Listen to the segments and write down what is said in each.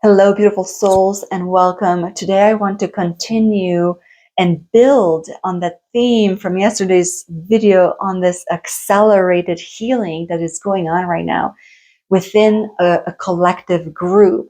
Hello, beautiful souls, and welcome. Today, I want to continue and build on that theme from yesterday's video on this accelerated healing that is going on right now within a collective group.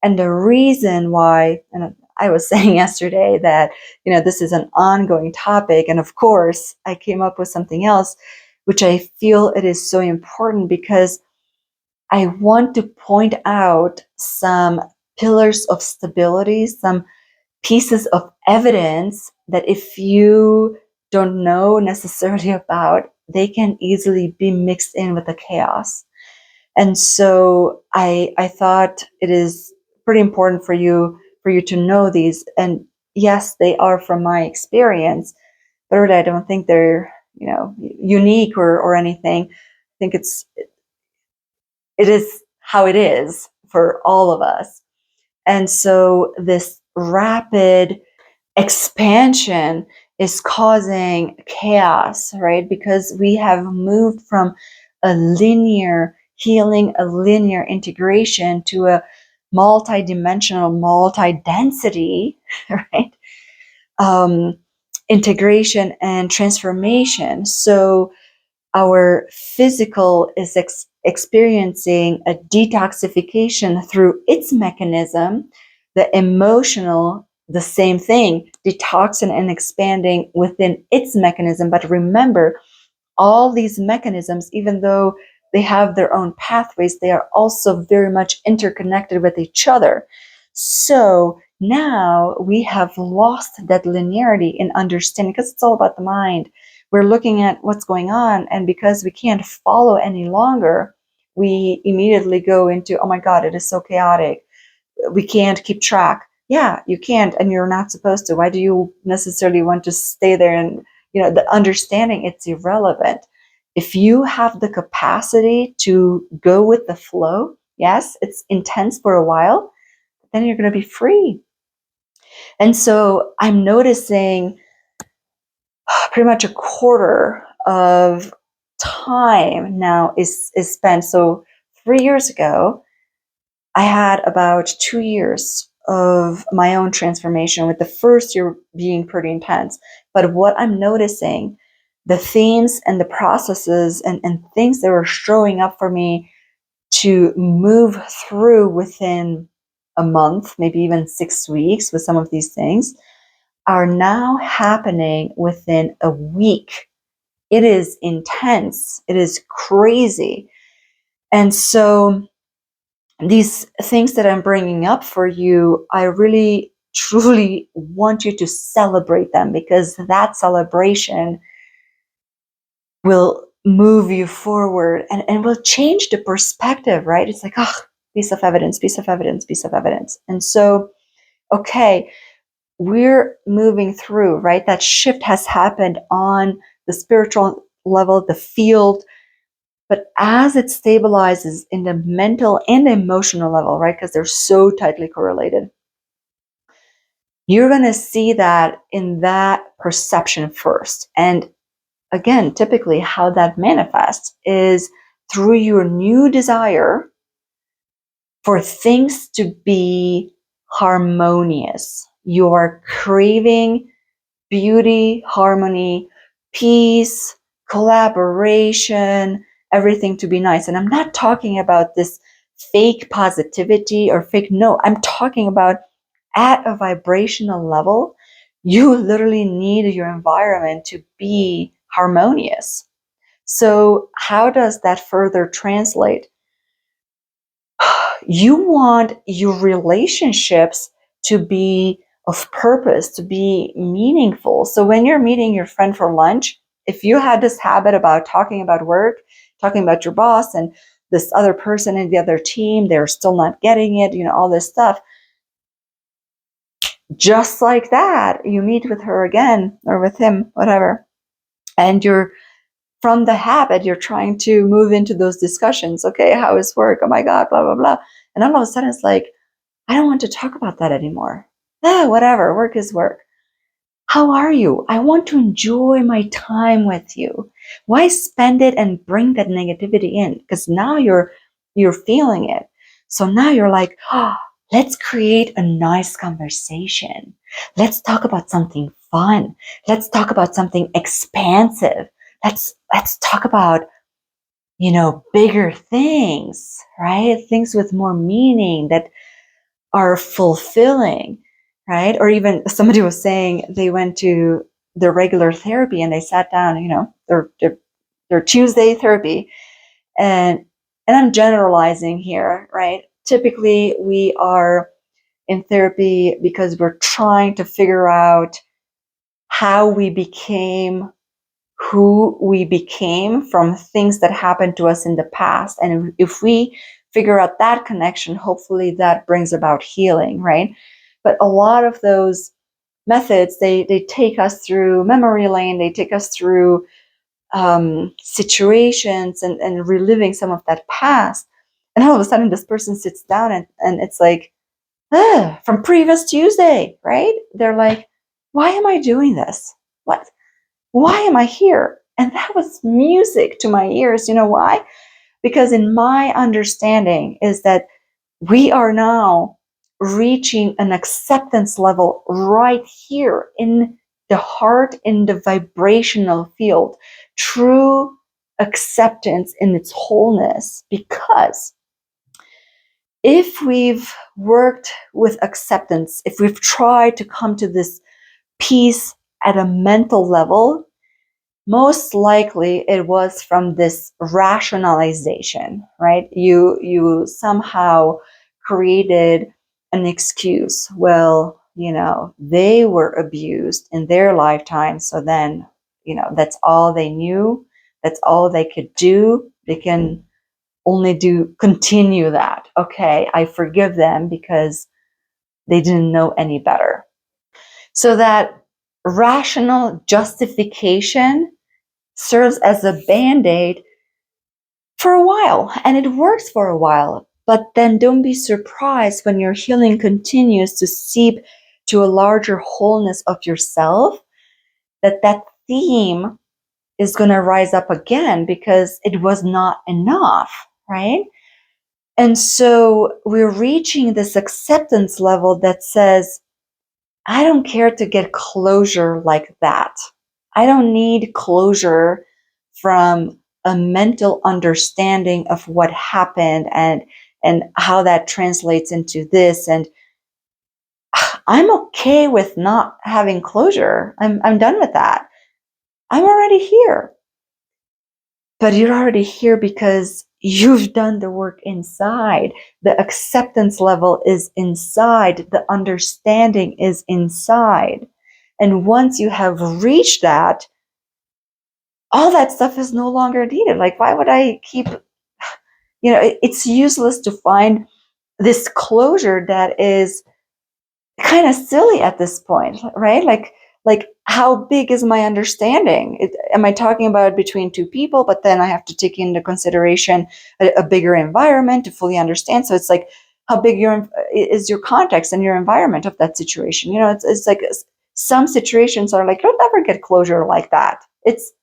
And the reason why, and I was saying yesterday that, this is an ongoing topic. And of course, I came up with something else, which I feel it is so important because I want to point out some pillars of stability, some pieces of evidence that if you don't know necessarily about, they can easily be mixed in with the chaos. And so I thought it is pretty important for you to know these. And yes, they are from my experience, but really I don't think they're, unique or anything. I think it is how it is for all of us. And so this rapid expansion is causing chaos, right? Because we have moved from a linear healing, a linear integration to a multi-dimensional, multi-density, right? Integration and transformation. So our physical is experiencing a detoxification through its mechanism, the emotional, the same thing, detoxing and expanding within its mechanism. But remember, all these mechanisms, even though they have their own pathways, they are also very much interconnected with each other. So now we have lost that linearity in understanding because it's all about the mind. We're looking at what's going on, and because we can't follow any longer, we immediately go into, oh my God, it is so chaotic. We can't keep track. Yeah, you can't, and you're not supposed to. Why do you necessarily want to stay there? And the understanding, it's irrelevant. If you have the capacity to go with the flow, yes, it's intense for a while, then you're going to be free. And so I'm noticing pretty much a quarter of time now is spent. So 3 years ago, I had about 2 years of my own transformation, with the first year being pretty intense. But what I'm noticing, the themes and the processes and things that are showing up for me to move through within a month, maybe even 6 weeks with some of these things, are now happening within a week. It is intense. It is crazy. And so these things that I'm bringing up for you, I really, truly want you to celebrate them, because that celebration will move you forward and will change the perspective, right? It's like, oh, piece of evidence, piece of evidence, piece of evidence. And so, okay, we're moving through, right? That shift has happened on the spiritual level, the field. But as it stabilizes in the mental and emotional level, right, because they're so tightly correlated, you're going to see that in that perception first. And again, typically how that manifests is through your new desire for things to be harmonious. You are craving beauty, harmony, peace, collaboration, everything to be nice. And I'm not talking about this fake positivity or fake, no, I'm talking about at a vibrational level, you literally need your environment to be harmonious. So how does that further translate? You want your relationships to be of purpose, to be meaningful. So when you're meeting your friend for lunch, if you had this habit about talking about work, talking about your boss and this other person in the other team, they're still not getting it, all this stuff, just like that, you meet with her again or with him, whatever, and you're from the habit, you're trying to move into those discussions. Okay, how is work? Oh my God, blah, blah, blah. And all of a sudden it's like, I don't want to talk about that anymore. Whatever, work is work. How are you? I want to enjoy my time with you. Why spend it and bring that negativity in? Because now you're feeling it. So now you're like, oh, Let's create a nice conversation. Let's talk about something fun. Let's talk about something expansive. Let's talk about, bigger things, right? Things with more meaning that are fulfilling, right? Or even somebody was saying they went to their regular therapy and they sat down, their Tuesday therapy, and I'm generalizing here, right? Typically, we are in therapy because we're trying to figure out how we became who we became from things that happened to us in the past. And if we figure out that connection, hopefully that brings about healing, right? But a lot of those methods, they take us through memory lane, they take us through situations and reliving some of that past. And all of a sudden, this person sits down and it's like, from previous Tuesday, right? They're like, why am I doing this? What? Why am I here? And that was music to my ears. You know why? Because in my understanding is that we are now reaching an acceptance level right here in the heart, in the vibrational field, true acceptance in its wholeness. Because if we've worked with acceptance, if we've tried to come to this peace at a mental level, most likely it was from this rationalization, right? You somehow created an excuse. Well, they were abused in their lifetime, so then, that's all they knew, that's all they could do. They can only continue that. Okay, I forgive them because they didn't know any better. So that rational justification serves as a band-aid for a while, and it works for a while. But then don't be surprised when your healing continues to seep to a larger wholeness of yourself, that theme is going to rise up again because it was not enough, right? And so we're reaching this acceptance level that says, I don't care to get closure like that. I don't need closure from a mental understanding of what happened and how that translates into this. And I'm okay with not having closure. I'm done with that. I'm already here. But you're already here because you've done the work inside. The acceptance level is inside. The understanding is inside. And once you have reached that, all that stuff is no longer needed. Like, why would I keep, it's useless to find this closure that is kind of silly at this point, right? Like how big is my understanding? Am I talking about between two people, but then I have to take into consideration a bigger environment to fully understand? So it's like, how big is your context and your environment of that situation? It's like some situations are like, you'll never get closure like that. It's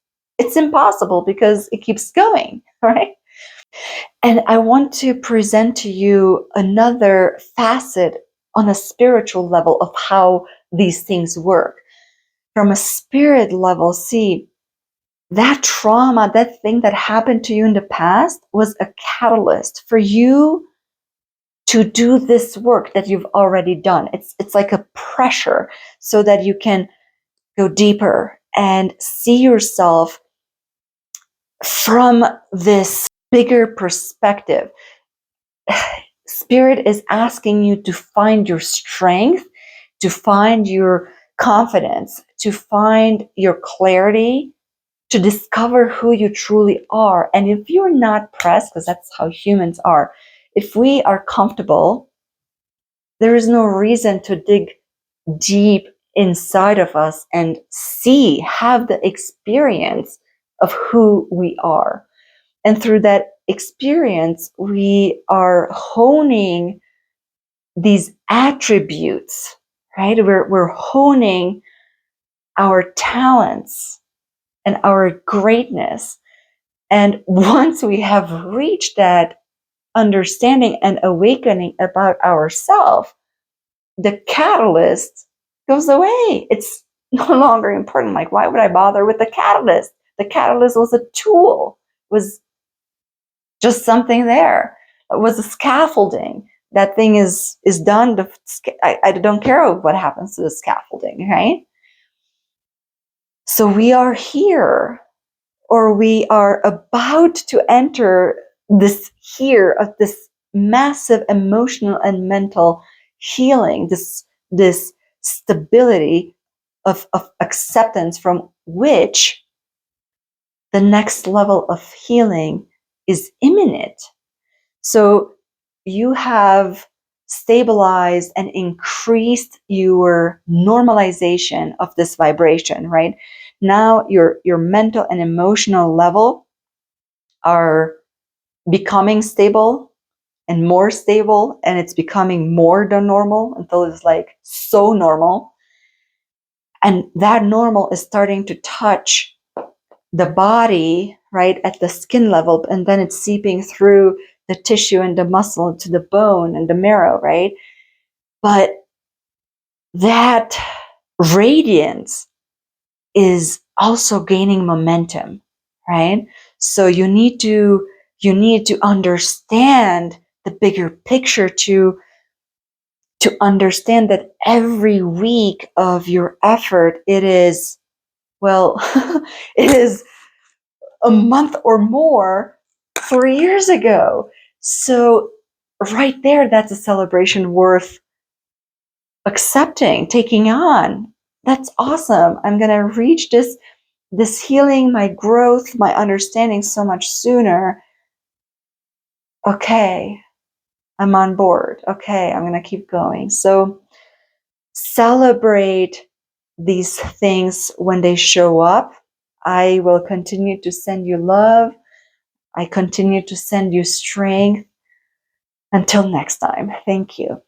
impossible because it keeps going, right? And I want to present to you another facet on a spiritual level of how these things work. From a spirit level, see, that trauma, that thing that happened to you in the past was a catalyst for you to do this work that you've already done. It's like a pressure so that you can go deeper and see yourself from this bigger perspective. Spirit is asking you to find your strength, to find your confidence, to find your clarity, to discover who you truly are. And if you're not pressed, because that's how humans are, if we are comfortable, there is no reason to dig deep inside of us and have the experience of who we are. And through that experience, we are honing these attributes, right? We're honing our talents and our greatness. And once we have reached that understanding and awakening about ourselves, the catalyst goes away. It's no longer important. Like, why would I bother with the catalyst? The catalyst was a tool, was just something there. It was a scaffolding. That thing is done. I don't care what happens to the scaffolding, right? So we are here, or we are about to enter this here of this massive emotional and mental healing, this stability of acceptance, from which the next level of healing is imminent. So you have stabilized and increased your normalization of this vibration, right? Now your mental and emotional level are becoming stable and more stable, and it's becoming more than normal until it's like so normal. And that normal is starting to touch the body, right, at the skin level, and then it's seeping through the tissue and the muscle to the bone and the marrow, right? But that radiance is also gaining momentum, right? So you need to understand the bigger picture to understand that every week of your effort, it is, well, it is a month or more 3 years ago. So right there, that's a celebration worth accepting, taking on. That's awesome. I'm going to reach this healing, my growth, my understanding so much sooner. Okay, I'm on board. Okay, I'm going to keep going. So celebrate these things when they show up. I will continue to send you love. I continue to send you strength. Until next time, thank you.